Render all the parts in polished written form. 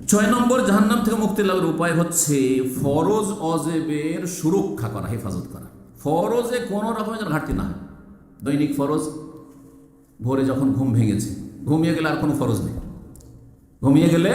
ছয় নম্বর, জাহান্নাম থেকে মুক্তি লাভের উপায় হচ্ছে ফরজ অজেবের সুরক্ষা করা, হেফাজত করা। ফরজে কোনো রকমের যেন ঘাটতি না হয়। দৈনিক ফরজ, ভোরে যখন ঘুম ভেঙেছে, ঘুমিয়ে গেলে আর কোনো ফরজ নেই, ঘুমিয়ে গেলে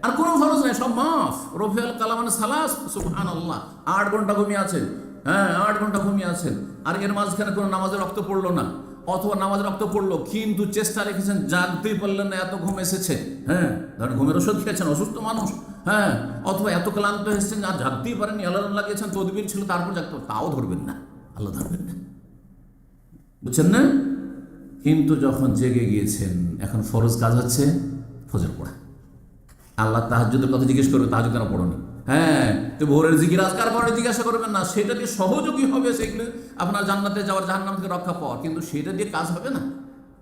আর কোনো ফরজ নেই, সব মাফ। রফিউল কালামান সালাস, সুবহানাল্লাহ, 8 ঘন্টা ঘুমিয়ে আছেন, হ্যাঁ 8 ঘন্টা ঘুমিয়ে আছেন, আর এর মাঝখানে কোনো নামাজের রক্ত পড়লো না, অথবা নামাজ রক্ত পড়লো কিন্তু চেষ্টা রেখেছেন, জানতেই পারলেন না এত ঘুম এসেছে, হ্যাঁ ধরেন ঘুমের ওষুধ খেয়েছেন, অসুস্থ মানুষ, হ্যাঁ, অথবা এত ক্লান্ত এসেছেন আর জাগতেই পারেননি, অ্যালার্ম লাগিয়েছেন, তদবির ছিল, তারপর জাগতে, তাও ধরবেন না, আল্লাহ ধরবেন না, বুঝছেন না? কিন্তু যখন জেগে গিয়েছেন, এখন ফরজ কাজ হচ্ছে ফজর পড়া। আল্লাহ তাহাজ্জুদের কথা জিজ্ঞেস করবে, তাহাজ্জুদ কেন পড়নি? হ্যাঁ, তো ভোরের জিকির আজকার পরে জিজ্ঞাসা করবেন না, সেটা দিয়ে সহযোগী হবে সেগুলো আপনার জান্নাতে যাওয়ার, জাহান্নাম থেকে রক্ষা পাওয়ার, কিন্তু সেটা দিয়ে কাজ হবে না।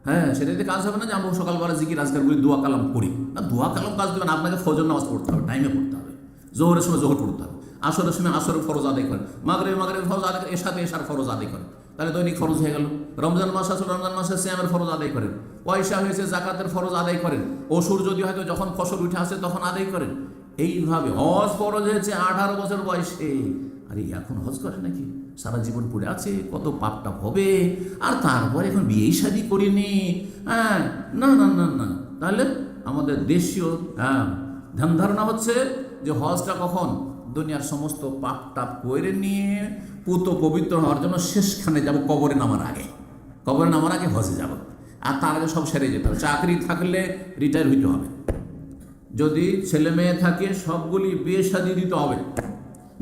হ্যাঁ, সেটা দিয়ে কাজ হবে না যে আমরা সকালবেলা জিকির আজকারগুলি দোয়া কালাম পড়ি না, দোয়া কালাম কাজ দেবেন, আপনাকে ফজর নামাজ পড়তে হবে, টাইমে পড়তে হবে, জোহরের সময় জোহর পড়তে হবে, আসরের সময় আসরের ফরজ আদায় করেন, মাগরিবের ফরজ আদায় করেন, এশাতে এশার ফরজ আদায় করেন, তাহলে দৈনিক ফরজ হয়ে গেল। রমজান মাস আসলে রমজান মাসে সিয়ামের ফরজ আদায় করেন, পয়সা হয়েছে জাকাতের ফরজ আদায় করেন, অসুর যদি হয়তো যখন ফসল উঠে আসে তখন আদায় করেন। এইভাবে হজ ফরজ হয়েছে 18 বছর বয়সে, আরে এখন হজ করে নাকি? সারা জীবন পড়ে আছে, কত পাপ টাপ হবে, আর তারপরে এখন বিয়ে শাদী করিনি, হ্যাঁ, না না না না। তাহলে আমাদের দেশীয় ধ্যান ধারণা হচ্ছে যে হজটা কখন? দুনিয়ার সমস্ত পাপ টাপ করে নিয়ে পুত পবিত্র হওয়ার জন্য শেষখানে যাব, কবরে নামার আগে, কবরে নামার আগে হজে যাব, আর তার আগে সব সেরে যেতে হবে। চাকরি থাকলে রিটায়ার হইতে হবে, যদি ছেলে মেয়ে থাকে সবগুলি বিয়ে শাদী দিতে হবে।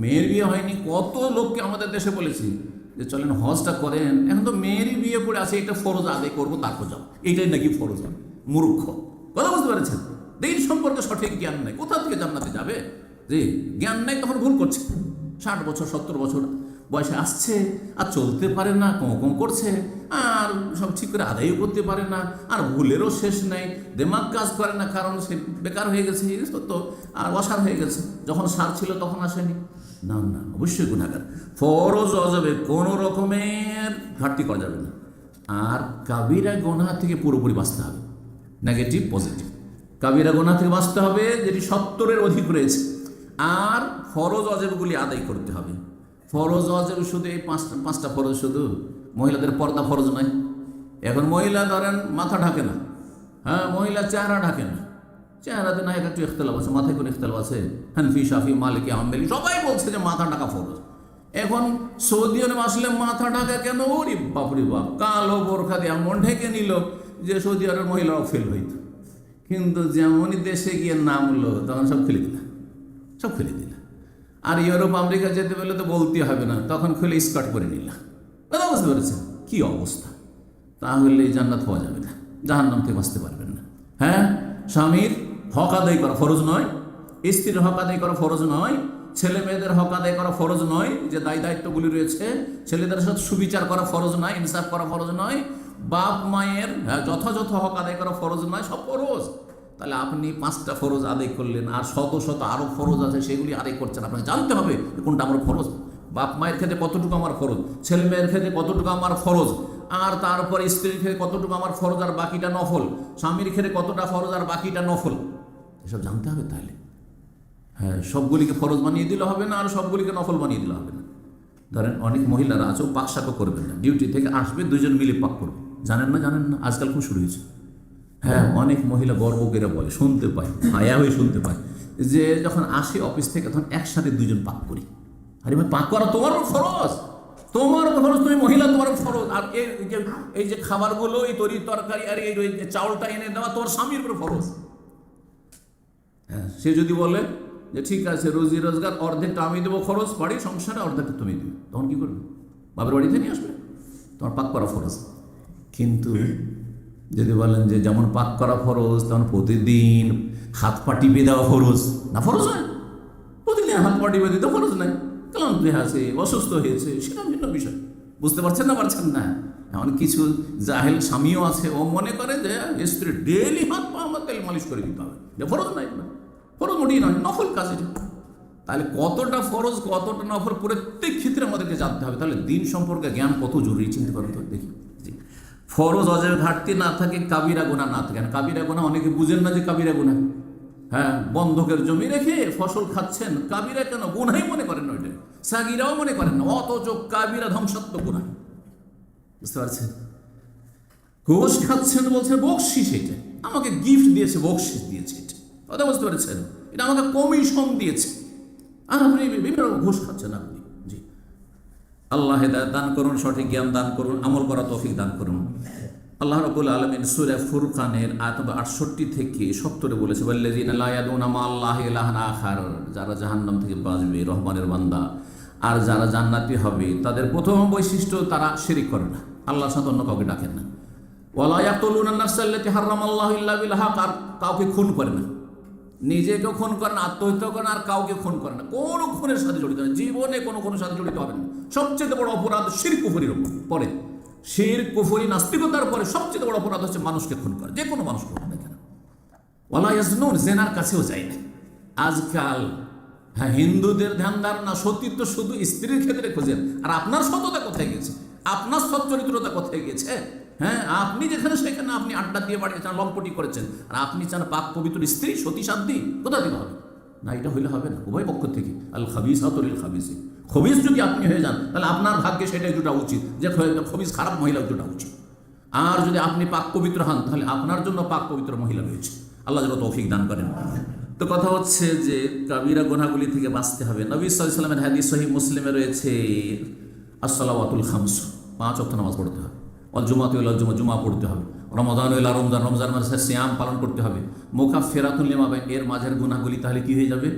মেয়ের বিয়ে হয়নি, কত লোককে আমাদের দেশে বলেছি যে চলেন হজটা করেন, এখন তো মেয়েরই বিয়ে পড়ে আছে, এটা ফরজ আদায় করবো তারপর যাবো, এইটাই নাকি ফরজ। মূর্খ, কথা বুঝতে পেরেছেন? দিন সম্পর্কে সঠিক জ্ঞান নেই, কোথা থেকে জান্নাতে যাবে? যে জ্ঞান নেই তখন ভুল করছে। 60 বছর 70 বছর বয়সে আসছে আর চলতে পারে না, কম করছে, আর সব ঠিক করে আদায়ও করতে পারে না, আর ভুলেরও শেষ নেই, দেমাগ কাজ করে না, কারণ সে বেকার হয়ে গেছে, তো আর অসার হয়ে গেছে, যখন সার ছিল তখন আসেনি। না না, অবশ্যই গুনাহগার। ফরজ অজবে কোনো রকমের ঘাটতি করা যাবে না, আর কাবিরা গুনাহ থেকে পুরোপুরি বাঁচতে হবে, নেগেটিভ পজিটিভ। কাবিরা গুনাহ থেকে বাঁচতে হবে যেটি 70-এর অধিক রয়েছে, আর ফরজ অজেবগুলি আদায় করতে হবে। ফরজ অজেব শুধু এই পাঁচটা ফরজ, শুধু মহিলাদের পর্দা ফরজ নয়। এখন মহিলা ধরেন মাথা ঢাকে না, হ্যাঁ, মহিলা চেহারা ঢাকে না, চেহারাতে না একটু ইখতিলাফ আছে, মাথায় কোনো ইখতিলাফ আছে, হানফি শাফি মালিকি হাম্বলি সবাই বলছে যে মাথা ঢাকা ফরজ। এখন সৌদি আরব আসলে মাথা ঢাকা কেন? ওরে বাপরে বাপ, কালো বোরখা দিয়ে এমন ঢেকে নিল যে সৌদি আরবের মহিলারাও ফেল হইত, কিন্তু যেমনই দেশে গিয়ে নামলো তখন সব খুলে দিল, সব খুলে দিল। আর ইউরোপ আমেরিকা যেতে পেলে তো বলতে হবে না, তখন খুলে স্কার্ট করে নিল। কথা বুঝতে পেরেছেন কি অবস্থা? তাহলে জান্নাত পাওয়া যাবে না, জাহান্নাম থেকে বাঁচতে পারবেন না। হ্যাঁ, স্বামীর হক আদায় করা ফরজ নয়, স্ত্রীর হক আদায় করা ফরজ নয়, ছেলে মেয়েদের হক আদায় করা ফরজ নয়, যে দায়িত্বগুলি রয়েছে ছেলেদের সাথে সুবিচার করা ফরজ নয়, ইনসাফ করা ফরজ নয়, বাপ মায়ের যথাযথ হক আদায় করা ফরজ নয়, সব ফরজ। তাহলে আপনি 5টা ফরজ আদায় করলেন, আর শত শত আরও ফরজ আছে সেগুলি আদায় করছেন। আপনাকে জানতে হবে কোনটা আমার ফরজ, বাপ মায়ের ক্ষেত্রে কতটুকু আমার ফরজ, ছেলে মেয়ের ক্ষেত্রে কতটুকু আমার ফরজ, আর তারপরে স্ত্রীর ক্ষেত্রে কতটুকু আমার ফরজ আর বাকিটা নফল, স্বামীর ক্ষেত্রে কতটা ফরজ আর বাকিটা নফল, এসব জানতে হবে। তাহলে হ্যাঁ, সবগুলিকে ফরজ বানিয়ে দিলে হবে না, আর সবগুলিকে নফল বানিয়ে দিলে হবে না। ধরেন অনেক মহিলারা আছে, পাক শাকও করবেন না, ডিউটি থেকে আসবে 2জন মিলে পাক করবে, জানেন না আজকাল খুব শুরু হয়েছে। হ্যাঁ, অনেক মহিলা গর্ব করে বলে, শুনতে পায়, হায়া হয়ে শুনতে পায়, যে যখন আসে অফিস থেকে তখন একসাথে 2জন পাক করি। আরে ভাই, পাক করা তোমার ফরজ, তোমার ফরজ, তুমি মহিলা, তোমার ফরজ। আর এই যে খাবারগুলো, এই তরি তরকারি আর এই চাউলটা এনে দেওয়া তোমার স্বামীর উপরে ফরজ। হ্যাঁ, সে যদি বলে যে ঠিক আছে, রুজি রোজগার অর্ধেকটা আমি দেবো খরচ, বাড়ি সংসারে অর্ধেকটা তুমি দেবে, তখন কি করবে? বাবার বাড়িতে নিয়ে আসবে, তোমার পাক করা ফরজ। কিন্তু যদি বলেন যে যেমন পাক করা ফরজ, তেমন প্রতিদিন হাত পা টিপে দেওয়া ফরজ, না ফরজ নয়। প্রতিদিন হাত পা টিপে দিতে ফরজ নাই, ক্লান্ত আছে, অসুস্থ হয়েছে, সেটা ভিন্ন বিষয়। বুঝতে পারছেন না? এমন কিছু জাহেল স্বামীও আছে, ও মনে করে যে স্ত্রী ডেইলি হাত পা আমার তেল মালিশ করে দিতে হবে, যে ফরজ নাই, ফরজ মোটেই নয়, নফল কাজ এটা। তাহলে কতটা ফরজ কতটা নফল প্রত্যেক ক্ষেত্রে আমাদেরকে জানতে হবে। তাহলে দিন সম্পর্কে জ্ঞান কত জরুরি চিন্তা করুন তো দেখি। ফরজ অজের ঘাটতি না থাকে, কাবিরা গুনাহ না থাকে। কাবিরা গুনাহ অনেকে বুঝেন না যে কাবিরা গুনাহ, হ্যাঁ, বন্ধকের জমি রেখে ফসল খাচ্ছেন, কাবিরা কেন? গুনাই মনে করেন না, ওইটা সাগিরাও মনে করেন না, অথচ কাবিরা ধ্বংসাত্মক গুনাহ। বুঝতে পারছেন? ঘুষ খাচ্ছেন, বলছে বকশিস, এটা আমাকে গিফট দিয়েছে, বকশিস দিয়েছে, এটা কথা বুঝতে পেরেছেন? এটা আমাকে কমিশন দিয়েছে, আর আপনি বিভিন্ন ঘুষ খাচ্ছেন আপনি। জি, আল্লাহ হেদায়েত দান করুন, সঠিক জ্ঞান দান করুন, আমল করা তৌফিক দান করুন। আল্লাহ রাব্বুল আলামিন সূরা ফুরকানের আয়াত 68 থেকে 70 বলেছে, ওয়াল্লাযীনা লা ইয়াদউনা মা আল্লাহি ইলাহান আখার, যারা জাহান্নাম থেকে বাঁচবে, রহমানের বান্দা, আর যারা জান্নাতি হবে, তাদের প্রথম বৈশিষ্ট্য তারা শিরক করে না, আল্লাহর সাথে অন্য কাউকে ডাকেন না। ওয়ালা ইয়াকতুলুনা আন-নাফসাল্লাতী হারামাল্লাহু ইল্লা বিল হক, আর কাউকে খুন করে না, নিজেকেও খুন করে না, আত্মহত্যা করে না, আর কাউকে খুন করে না, কোনো খুনের সাথে জড়িত না, জীবনে কোনো খুনের সাথে জড়িত হবেন না। সবচেয়ে বড় অপরাধ শিরক কুফরির পরে, শিরক কুফরি নাস্তিকতার পরে সবচেয়ে বড় অপরাধ হচ্ছে মানুষকে খুন করা, যে কোনো মানুষ করবে না কেন। ওয়ালা ইয়াজনুন, জেনার কাছেও যায় না। আজকাল হ্যাঁ, হিন্দুদের ধ্যান ধারণা সতীত্ব শুধু স্ত্রীর ক্ষেত্রে খোঁজেন, আর আপনার সততা কোথায় গেছে? আপনার সচ্চরিত্রতা কোথায় গেছে? হ্যাঁ, আপনি যেখানে সেখানে আপনি আড্ডা দিয়ে বাড়িয়েছেন, লম্পটি করেছেন, আর আপনি চান পাক পবিত্র স্ত্রী, সতী সাধ্বী, কোথা থেকে হবে? না, এটা হইলে হবে না, উভয় পক্ষ থেকে। আল খাবিসাতু লিল খাবিসিন, খবিস যদি আপনি হয়ে যান, তাহলে আপনার ভাগ্যে সেটাই জোটা উচিত, যে খবিস খারাপ মহিলা জোটা উচিত। আর যদি আপনি পাক পবিত্র হন, তাহলে আপনার জন্য পাক পবিত্র মহিলা রয়েছে। আল্লাহ যেন তৌফিক দান করেন। তো কথা হচ্ছে যে কাবিরা গুনাহগুলি থেকে বাঁচতে হবে। নবী সাল্লাল্লাহু আলাইহি ওয়াসাল্লামের হাদিস সহিহ মুসলিমে রয়েছে, আসসালাওয়াতুল খামস, 5 ওয়াক্ত নামাজ পড়তে হবে, অল জুমাতু ইলা জুমা, জুমা পড়তে হবে, রমাদান ইলা রমজান, রমজান মাসে সিয়াম পালন করতে হবে, মুকাফফিরাতুল লিমা বাইন, এর মাঝের গুনাহগুলি তাহলে কি হয়ে যাবে?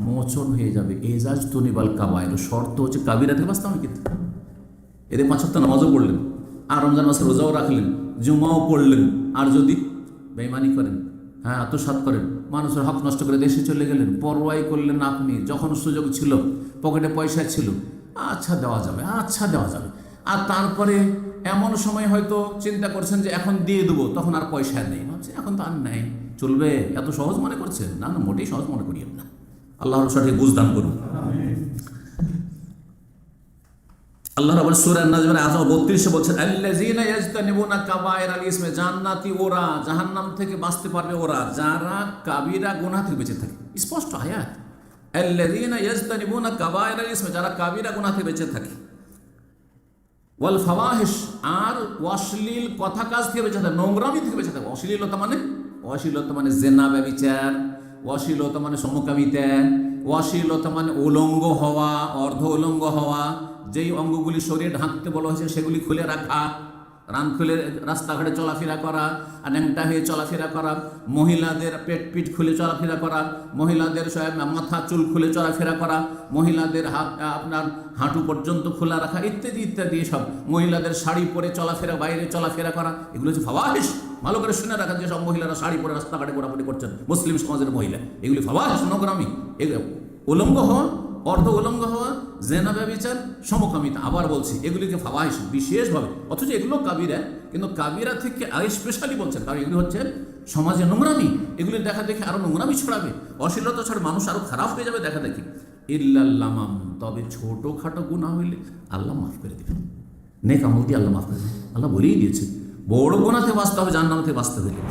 মোচন হয়ে যাবে। এজাজ তুনিবাল কাবায়ের, শর্ত হচ্ছে কাবিরা থেকে বাঁচতে হবে। কিন্তু এদের 5 ওয়াক্ত নামাজও পড়লেন, আর রমজান মাসে রোজাও রাখলেন, জুমাও পড়লেন, আর যদি বেঈমানি করেন, হ্যাঁ, আত্মসাৎ করেন, মানুষের হক নষ্ট করে দেশে চলে গেলেন, পরোয়াই করলেন আপনি, যখন সুযোগ ছিল, পকেটে পয়সা ছিল, আচ্ছা দেওয়া যাবে, আচ্ছা দেওয়া যাবে, আর তারপরে এমন সময় হয়তো চিন্তা করছেন যে এখন দিয়ে দেবো, তখন আর পয়সা নেই, ভাবছেন এখন তো আর নেই, চলবে, এত সহজ মনে করছেন? না না, মোটেই সহজ মনে করি না। আল্লাহর সঠিক বুঝদান করুন। আল্লাহ রাব্বুল সূরা আন-নাজমের আয়াত 32 বলছেন, আল্লাযীনা ইয়াজতানিবুনা কাবায়রাল ইসমি, জান্নাতি ওরা, জাহান্নাম থেকে বাঁচতে পারবে ওরা, যারা কাবিরা গুনাহ থেকে বেঁচে থাকে। স্পষ্ট আয়াত, আল্লাযীনা ইয়াজতানিবুনা কাবায়রাল ইসমি, যারা কাবিরা গুনাহ থেকে বেঁচে থাকে, ওয়াল ফাওয়াহিশ, আর অশ্লীল কথা কাজ থেকে বেঁচে থাকে, নোংরামি থেকে বেঁচে থাকে। অশ্লীলতা মানে জেনা, ব্যভিচার, অশ্লীলতা মানে সমকামিতা, অশ্লীলতা মানে উলঙ্গ হওয়া, অর্ধ উলঙ্গ হওয়া, যেই অঙ্গগুলি শরীরে ঢাকতে বলা হয়েছে সেগুলি খুলে রাখা, রান খুলে রাস্তাঘাটে চলাফেরা করা, আর ন্যাংটা হয়ে চলাফেরা করা, মহিলাদের পিঠ খুলে চলাফেরা করা, মহিলাদের মাথা চুল খুলে চলাফেরা করা, মহিলাদের আপনার হাঁটু পর্যন্ত খোলা রাখা, ইত্যাদি ইত্যাদি, সব মহিলাদের শাড়ি পরে চলাফেরা, বাইরে চলাফেরা করা, এগুলো হচ্ছে ফাওয়াহিশ। ভালো করে শুনে রাখা, যেসব মহিলারা শাড়ি পরে রাস্তাঘাটে ঘোরাঘুরি করছেন, মুসলিম সমাজের মহিলা, এগুলি ফাওয়াহিশ, নোংরামি, উলঙ্গ হওয়া, অর্ধ উলঙ্গ হওয়া, জেনা, ব্যভিচার, সমকামিতা। আবার বলছি, এগুলিকে ফাওয়াহিশ বিশেষভাবে, অথচ এগুলো কাবিরা, কিন্তু কাবিরা থেকে আর স্পেশালি বলছেন, কারণ এগুলি হচ্ছে সমাজে নোংরামি, এগুলি দেখা দেখি আরো নোংরামি ছড়াবে, অশ্লীলতা ছড়ে, মানুষ আরো খারাপ হয়ে যাবে দেখা দেখি। ইল্লাল লামাম, তবে ছোটখাটো গুনাহ হইলে আল্লাহ মাফ করে দেবেন, নেক আমল দিয়ে আল্লাহ মাফ করে দেবেন। আল্লাহ বলেই দিয়েছে, বড় গুনাহ থেকে বাঁচতে হবে, জাহান্নাম থেকে বাঁচতে হইলে